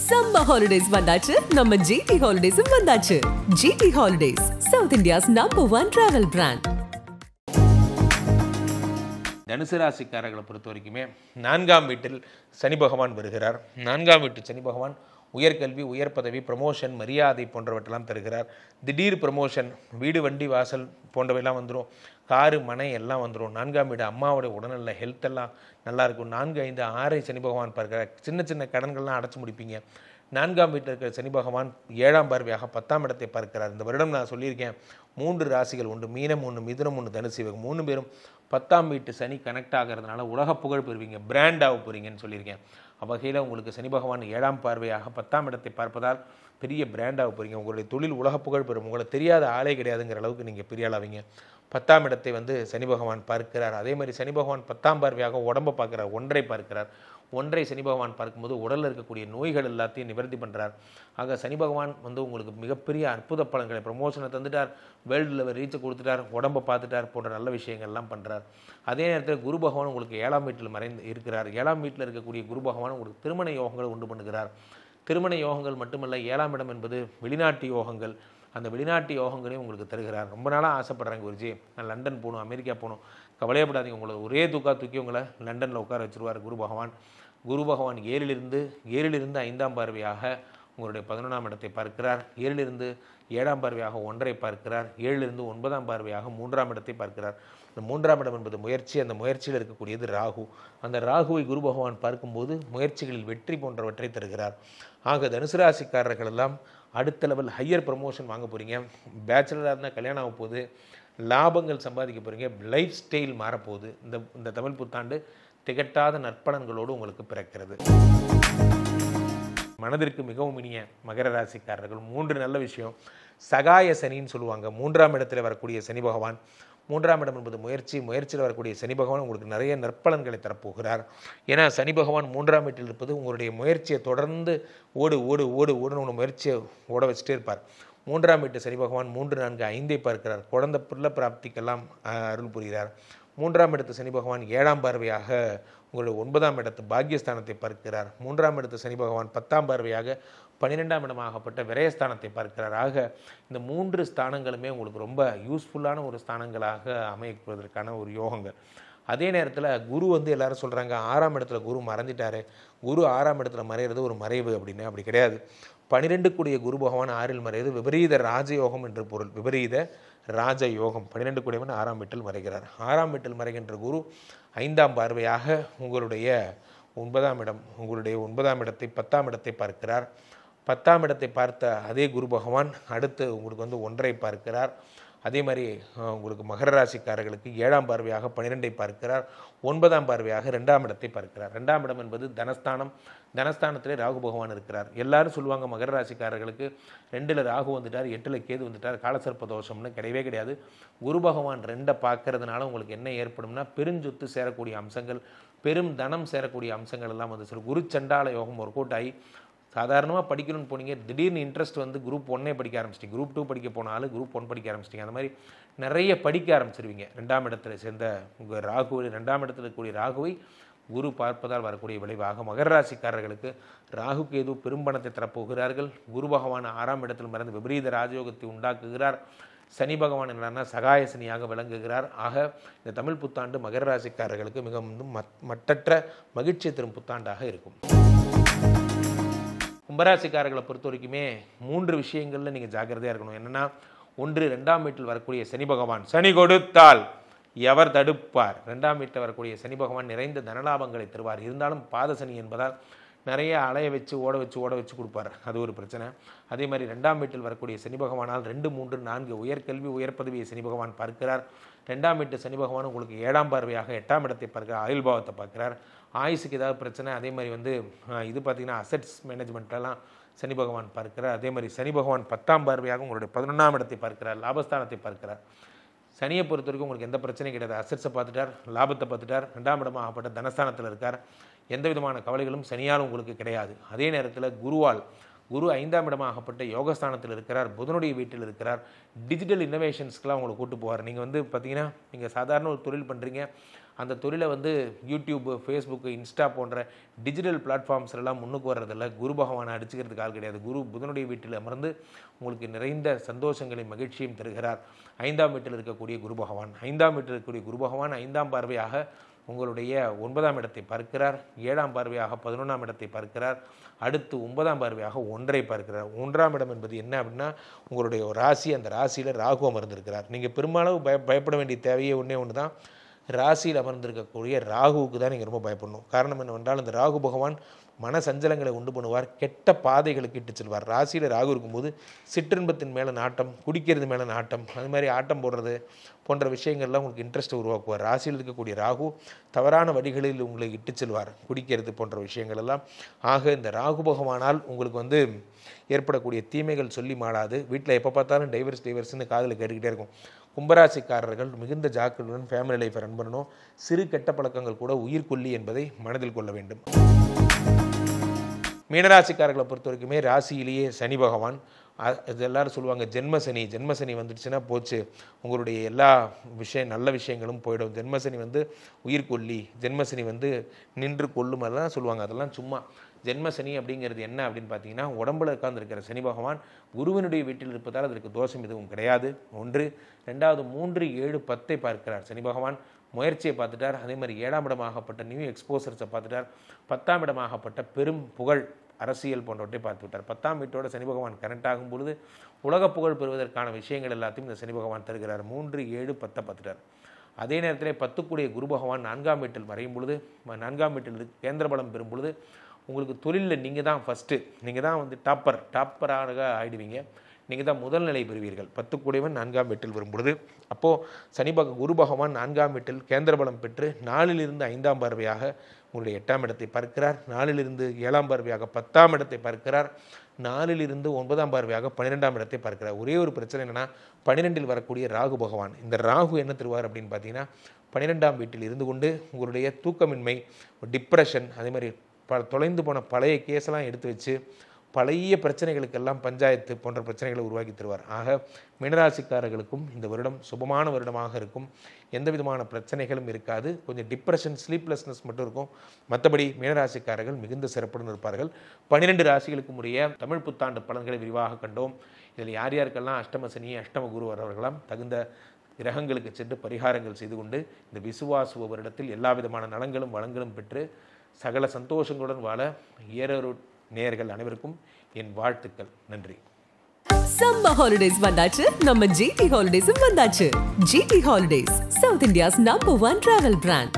Summer holidays வந்தாச்சு, நம்ம GT Holidays வந்தாச்சு. GT Holidays, South India's #1 travel brand. தனுசு ராசிக்காரர்களை பொறுத்த வரைக்குமே 4ஆம் வீட்டில் சனி பகவான் வருகிறார். 4ஆம் வீட்டு சனி பகவான் உயர்கல்வி, உயர் பதவி, ப்ரமோஷன், மரியாதை போன்றவற்றெல்லாம் தருகிறார். திடீர் ப்ரமோஷன், வீடு, வண்டி, வாசல் போன்றவையெல்லாம் வந்துடும். காரு, மனை எல்லாம் வந்துடும். 4ஆம் வீடு அம்மாவோடைய உடல்நல ஹெல்த் எல்லாம் நல்லாயிருக்கும். 4, 5, 6 சனி பகவான் பார்க்கிறார். சின்ன சின்ன கடன்கள்லாம் அடைச்சி முடிப்பீங்க. 4ஆம் வீட்டில் இருக்கிற சனி பகவான் 7ஆம் பார்வையாக 10ஆம் இடத்தை பார்க்கிறார். இந்த வருடம் நான் சொல்லியிருக்கேன் 3 ராசிகள் உண்டு. மீனம் 1, மிதுனம் 1, தனுசு. இவங்க 3 பேரும் 10ஆம் வீட்டு சனி கனெக்ட் ஆகிறதுனால உலக புகழ் பெறுவீங்க, பிராண்ட் ஆக போகிறீங்கன்னு சொல்லியிருக்கேன். அவ்வகையில் உங்களுக்கு சனி பகவான் 7ஆம் பார்வையாக 10ஆம் இடத்தை பார்ப்பதால் பெரிய பிராண்டாக போகிறீங்க. உங்களுடைய தொழில் உலக புகழ் பெறும். உங்களை தெரியாத ஆளே கிடையாதுங்கிற அளவுக்கு நீங்கள் பெரிய ஆளாவீங்க. 10ஆம் இடத்தை சனி பகவான் பார்க்கிறார். அதே மாதிரி சனி பகவான் 10ஆம் பார்வையாக உடம்பை பார்க்கிறார், ஒன்றை பார்க்கிறார். ஒன்றை சனி பகவான் பார்க்கும்போது உடலில் இருக்கக்கூடிய நோய்கள் எல்லாத்தையும் நிவர்த்தி பண்ணுறார். ஆக சனி பகவான் உங்களுக்கு மிகப்பெரிய அற்புத பலன்களை, ப்ரமோஷனை தந்துட்டார், வேர்ல்டு லெவல் ரீச்சை கொடுத்துட்டார், உடம்பை பார்த்துட்டார் போன்ற நல்ல விஷயங்கள்லாம் பண்ணுறார். அதே நேரத்தில் குரு பகவான் உங்களுக்கு 7ஆம் வீட்டில் மறைந்து இருக்கிறார். 7ஆம் வீட்டில் இருக்கக்கூடிய குரு பகவான் உங்களுக்கு திருமண யோகங்களை உண்டு பண்ணுகிறார். திருமண யோகங்கள் மட்டுமல்ல, 7ஆம் இடம் என்பது வெளிநாட்டு யோகங்கள். அந்த வெளிநாட்டு யோகங்களையும் உங்களுக்கு தருகிறார். ரொம்ப நாளாக ஆசைப்படுறாங்க, குருஜி நான் லண்டன் போகணும், அமெரிக்கா போகணும். கவலையப்படாதீங்க, உங்களை ஒரே தூக்கி உங்களை லண்டனில் உட்கார வச்சுருவார் குரு பகவான். குரு பகவான் 7லிருந்து 5ஆம் பார்வையாக உங்களுடைய 11ஆம் இடத்தை பார்க்கிறார். 7லிருந்து 7ஆம் பார்வையாக 1ஐ பார்க்கிறார். 7லிருந்து 9ஆம் பார்வையாக 3ஆம் இடத்தை பார்க்கிறார். இந்த 3ஆம் இடம் என்பது முயற்சி. அந்த முயற்சியில் இருக்கக்கூடியது ராகு. அந்த ராகுவை குரு பகவான் பார்க்கும்போது முயற்சிகளில் வெற்றி போன்றவற்றை தருகிறார். ஆக தனுசு ராசிக்காரர்கள் எல்லாம் அடுத்த லெவல் ஹையர் ப்ரமோஷன் வாங்க போகிறீங்க. பேச்சுலராக இருந்தால் கல்யாணம் ஆக போகுது, லாபங்கள் சம்பாதிக்க போகிறீங்க, லைஃப் ஸ்டைல் மாறப்போகுது. இந்த தமிழ் புத்தாண்டு திகட்டாத நற்பலன்களோடு உங்களுக்கு பிறக்கிறது. மனதிற்கு மிகவும் இனிய மகர ராசிக்காரர்கள் 3 நல்ல விஷயம். சகாய சனின்னு சொல்லுவாங்க. 3ஆம் இடத்தில் வரக்கூடிய சனி பகவான், 3ஆம் இடம் என்பது முயற்சியில் வரக்கூடிய சனி பகவான் உங்களுக்கு நிறைய நற்பலன்களை தரப்போகிறார். ஏன்னா சனி பகவான் 3ஆம் வீட்டில் இருப்பது உங்களுடைய முயற்சியை தொடர்ந்து ஓடுன்னு முயற்சியை ஓட வச்சுட்டே இருப்பார். 3ஆம் வீட்டு சனி பகவான் 3, 4, 5ஐ பார்க்கிறார். குழந்தை பிள்ளை பிராப்திக்கெல்லாம் அருள் புரிகிறார். 3ஆம் இடத்து சனி பகவான் 7ஆம் பார்வையாக உங்களுடைய 9ஆம் இடத்து பாக்கியஸ்தானத்தை பார்க்கிறார். 3ஆம் இடத்து சனி பகவான் 10ஆம் பார்வையாக 12ஆம் இடமாகப்பட்ட விரயஸ்தானத்தை பார்க்கிறார். ஆக இந்த 3 ஸ்தானங்களுமே உங்களுக்கு ரொம்ப யூஸ்ஃபுல்லான ஒரு ஸ்தானங்களாக அமைப்பதற்கான ஒரு யோகங்கள். அதே நேரத்தில் குரு எல்லாரும் சொல்கிறாங்க 6ஆம் இடத்துல குரு மறைஞ்சிட்டாரு, குரு 6ஆம் இடத்துல மறைகிறது ஒரு மறைவு அப்படின்னு. அப்படி கிடையாது. 12 கூடிய குரு பகவான் 6இல் மறைவது விபரீத ராஜயோகம் என்று பொருள். விபரீத ராஜயோகம். 12 கூடியவன் 6ஆம் வீட்டில் மறைகிறார். 6ஆம் வீட்டில் மறைகின்ற குரு 5ஆம் பார்வையாக உங்களுடைய 9ஆம் இடம், உங்களுடைய 9ஆம் இடத்தை 10ஆம் இடத்தை பார்க்கிறார். 10ஆம் இடத்தை பார்த்த அதே குரு பகவான் அடுத்து உங்களுக்கு 1ஐ பார்க்கிறார். அதே மாதிரி உங்களுக்கு மகர ராசிக்காரர்களுக்கு 7ஆம் பார்வையாக 12ஐ பார்க்கிறார். 9ஆம் பார்வையாக 2ஆம் இடத்தை பார்க்கிறார். 2ஆம் இடம் என்பது தனஸ்தானம். தனஸ்தானத்திலே ராகு பகவான் இருக்கிறார். எல்லாரும் சொல்லுவாங்க மகர ராசிக்காரர்களுக்கு 2ல் ராகு வந்துட்டார், 8ல் கேது வந்துட்டார், காலசர்ப்ப தோஷம்னு கிடையவே கிடையாது. குரு பகவான் 2ஐ பார்க்கறதுனால உங்களுக்கு என்ன ஏற்படும்னா பெருஞ்சொத்து சேரக்கூடிய அம்சங்கள், பெரும் தனம் சேரக்கூடிய அம்சங்கள் எல்லாம் குரு சண்டால யோகம் ஒர்க் அவுட் ஆகி சாதாரணமாக படிக்கணும்னு போனீங்க, திடீர்னு இன்ட்ரெஸ்ட் குரூப் 1 படிக்க ஆரம்பிச்சிட்டிங்க, குரூப் 2 படிக்க போனாலும் குரூப் 1 படிக்க ஆரம்பிச்சிட்டிங்க. அந்த மாதிரி நிறைய படிக்க ஆரம்பிச்சிருவீங்க. 2ஆம் இடத்துல சேர்ந்த உங்கள் ராகுவை, 2ஆம் இடத்துல இருக்கக்கூடிய ராகுவை குரு பார்ப்பதால் வரக்கூடிய விளைவாக மகர ராசிக்காரர்களுக்கு ராகு கேது பெரும்பணத்தை தரப்போகிறார்கள். குரு பகவான் 6ஆம் இடத்தில் மறைந்து விபரீத ராஜயோகத்தை உண்டாக்குகிறார். சனி பகவான் என்னன்னா சகாய சனியாக விளங்குகிறார். ஆக இந்த தமிழ் புத்தாண்டு மகர ராசிக்காரர்களுக்கு மிகவும் மட்டற்ற மகிழ்ச்சி தரும் புத்தாண்டாக இருக்கும். கும்பராசிக்காரர்களை பொறுத்த வரைக்குமே 3 விஷயங்களில் நீங்கள் ஜாக்கிரதையாக இருக்கணும். என்னென்னா, 1, 2ஆம் வீட்டில் வரக்கூடிய சனி பகவான் சனி கொடுத்தால் எவர் தடுப்பார். 2ஆம் வீட்டில் வரக்கூடிய சனி பகவான் நிறைந்த தனலாபங்களை தருவார். இருந்தாலும் பாத சனி என்பதால் நிறைய அலைய வச்சு ஓட வச்சு கொடுப்பார். அது ஒரு பிரச்சனை. அதே மாதிரி 2ஆம் வீட்டில் வரக்கூடிய சனி பகவானால் 2, 3, 4 உயர்கல்வி, உயர் பதவியை சனி பகவான் பார்க்கிறார். 2ஆம் வீட்டு சனி பகவான் உங்களுக்கு 7ஆம் பார்வையாக 8ஆம் இடத்தை பார்க்கிறார், ஆயுள் பாவத்தை பார்க்கிறார். ஆயுசுக்கு ஏதாவது பிரச்சனை, அதே மாதிரி இது பார்த்திங்கன்னா அசெட்ஸ் மேனேஜ்மெண்ட்டெல்லாம் சனி பகவான் பார்க்கிறார். அதே மாதிரி சனி பகவான் 10ஆம் பார்வையாக உங்களுடைய 11ஆம் இடத்தை பார்க்கிறார், லாபஸ்தானத்தை பார்க்கிறார். சனியை பொறுத்த வரைக்கும் உங்களுக்கு எந்த பிரச்சனையும் கிடையாது. அசெட்ஸை பார்த்துட்டார், லாபத்தை பார்த்துட்டார், 2ஆம் இடமாகப்பட்ட தனஸ்தானத்தில் இருக்கார். எந்த விதமான கவலைகளும் சனியால் உங்களுக்கு கிடையாது. அதே நேரத்தில் குரு 5ஆம் இடமாகப்பட்ட யோகஸ்தானத்தில் இருக்கிறார், புதனுடைய வீட்டில் இருக்கிறார். டிஜிட்டல் இன்னோவேஷன்ஸ்க்கெலாம் உங்களை கூட்டு போவார். நீங்கள் பார்த்தீங்கன்னா நீங்கள் சாதாரண ஒரு தொழில் பண்ணுறீங்க, அந்த தொழிலை வந்து யூடியூப், ஃபேஸ்புக், இன்ஸ்டா போன்ற டிஜிட்டல் பிளாட்ஃபார்ம்ஸ்லாம் முன்னுக்கு வர்றதில்ல. குரு பகவானை அடிச்சுக்கிறதுக்கு ஆள் கிடையாது. குரு புதனுடைய வீட்டில் அமர்ந்து உங்களுக்கு நிறைந்த சந்தோஷங்களையும் மகிழ்ச்சியும் தருகிறார். 5ஆம் வீட்டில் இருக்கக்கூடிய குரு பகவான், 5ஆம் வீட்டில் இருக்கக்கூடிய குரு பகவான் 5ஆம் பார்வையாக உங்களுடைய 9ஆம் இடத்தை பார்க்கிறார். 7ஆம் பார்வையாக 11ஆம் இடத்தை பார்க்கிறார். அடுத்து 9ஆம் பார்வையாக 1ஐ பார்க்கிறார். 1ஆம் இடம் என்பது என்ன அப்படின்னா உங்களுடைய ராசி. அந்த ராசியில் ராகு அமர்ந்திருக்கிறார். நீங்கள் பெரும்பாலும் பயப்பட வேண்டிய தேவையே ஒன்று தான், ராசியில் அமர்ந்திருக்கக்கூடிய ராகுவுக்கு தான் நீங்கள் ரொம்ப பயப்படணும். காரணம் என்னவென்றால் இந்த ராகு பகவான் மன சஞ்சலங்களை உண்டு பண்ணுவார், கெட்ட பாதைகளுக்கு இட்டு செல்வார். ராசியில் ராகு இருக்கும்போது சிற்றின்பத்தின் மேலே நாட்டம், குடிக்கிறது மேலே நாட்டம், அது மாதிரி ஆட்டம் போடுறது போன்ற விஷயங்கள்லாம் உங்களுக்கு இன்ட்ரெஸ்ட்டை உருவாக்குவார். ராசியில் இருக்கக்கூடிய ராகு தவறான வழிகளில் உங்களை இட்டு செல்வார், குடிக்கிறது போன்ற விஷயங்கள் எல்லாம். ஆக இந்த ராகு பகவானால் உங்களுக்கு வந்து ஏற்படக்கூடிய தீமைகள் சொல்லி மாளாது. வீட்டில் எப்போ பார்த்தாலும் டைவர்ஸ்னு காதில் கேட்டுக்கிட்டே இருக்கும். கும்பராசிக்காரர்கள் மிகுந்த ஜாக்கிரதையுடன் ஃபேமிலி லைஃப்பை ரன் பண்ணணும். சிறு கெட்ட பழக்கங்கள் கூட உயிர்கொல்லி என்பதை மனதில் கொள்ள வேண்டும். மீனராசிக்காரர்களை பொறுத்த வரைக்குமே ராசியிலேயே சனி பகவான். இது எல்லாரும் சொல்லுவாங்க ஜென்மசனி வந்துடுச்சுன்னா போச்சு, உங்களுடைய எல்லா நல்ல விஷயங்களும் போயிடும். ஜென்மசனி வந்து உயிர்கொல்லி, ஜென்மசனி வந்து நின்று கொள்ளும், அதெல்லாம் சொல்லுவாங்க. அதெல்லாம் சும்மா. ஜென்மசனி அப்படிங்கிறது என்ன அப்படின்னு பார்த்தீங்கன்னா, உடம்புல உட்கார்ந்துருக்கிற சனி பகவான் குருவினுடைய வீட்டில் இருப்பதால் அதற்கு தோஷம் எதுவும் கிடையாது. 1. 2வது 3, 7, 10 பார்க்கிறார் சனி பகவான். முயற்சியை பார்த்துட்டார். அதே மாதிரி 7ஆம் இடமாகப்பட்ட நியூ எக்ஸ்போசர்ஸை பார்த்துட்டார். 10ஆம் இடமாகப்பட்ட பெரும் புகழ், அரசியல் போன்றவற்றை பார்த்து விட்டார். 10ஆம் வீட்டோட சனி பகவான் கனெக்ட் ஆகும் பொழுது உலக புகழ் பெறுவதற்கான விஷயங்கள் எல்லாத்தையும் இந்த சனி பகவான் தருகிறார். 3, 7, 10 பார்த்துட்டார். அதே நேரத்தில் 10 குரு பகவான் 4ஆம் வீட்டில் மறையும் பொழுது, 4ஆம் வீட்டில் கேந்திர பலம் பெறும் பொழுது உங்களுக்கு தொழிலில் நீங்கள் தான் ஃபஸ்ட்டு, நீங்கள் தான் வந்து டாப்பராக ஆகிடுவீங்க. நீங்கள் தான் முதல் நிலை பெறுவீர்கள். 10 கூடையவன் 4ஆம் வீட்டில் வரும்பொழுது, அப்போது குரு பகவான் 4ஆம் வீட்டில் கேந்திர பலம் பெற்று 4லிருந்து 5ஆம் பார்வையாக உங்களுடைய 8ஆம் இடத்தை பார்க்கிறார். 4லிருந்து 7ஆம் பார்வையாக 10ஆம் இடத்தை பார்க்கிறார். 4லிருந்து 9ஆம் பார்வையாக 12ஆம் இடத்தை பார்க்கிறார். ஒரே ஒரு பிரச்சனை என்னென்னா 12இல் வரக்கூடிய ராகு பகவான். இந்த ராகு என்ன தருவார் அப்படின்னு பார்த்தீங்கன்னா, 12ஆம் வீட்டில் இருந்து கொண்டு உங்களுடைய தூக்கமின்மை, டிப்ரெஷன், அதே மாதிரி தொலைந்து போன பழைய கேஸெல்லாம் எடுத்து வச்சு பழைய பிரச்சனைகளுக்கெல்லாம் பஞ்சாயத்து போன்ற பிரச்சனைகளை உருவாக்கி தருவார். ஆக மீனராசிக்காரர்களுக்கும் இந்த வருடம் சுபமான வருடமாக இருக்கும். எந்த விதமான பிரச்சனைகளும் இருக்காது. கொஞ்சம் டிப்ரெஷன், ஸ்லீப்லெஸ்னஸ் மட்டும் இருக்கும். மற்றபடி மீனராசிக்காரர்கள் மிகுந்த சிறப்புடன் இருப்பார்கள். 12 ராசிகளுக்கும் உரிய தமிழ் புத்தாண்டு பலன்களை விரிவாக கண்டோம். இதில் யார் யாருக்கெல்லாம் அஷ்டம சனி, அஷ்டம குரு வரவர்களாம் தகுந்த கிரகங்களுக்கு சென்று பரிகாரங்கள் செய்து கொண்டு இந்த விசுவாசுவ வருடத்தில் எல்லா விதமான நலங்களும் வளங்களும் பெற்று சகல சந்தோஷங்களுடன் வாழ ஏறொரு நேயர்கள் அனைவருக்கும் என் வாழ்த்துக்கள். நன்றி. சம்மர் ஹாலிடேஸ் வந்தாச்சு, நம்ம ஜிடி ஹாலிடேஸும் வந்தாச்சு. GT holidays, South India's number 1 travel brand.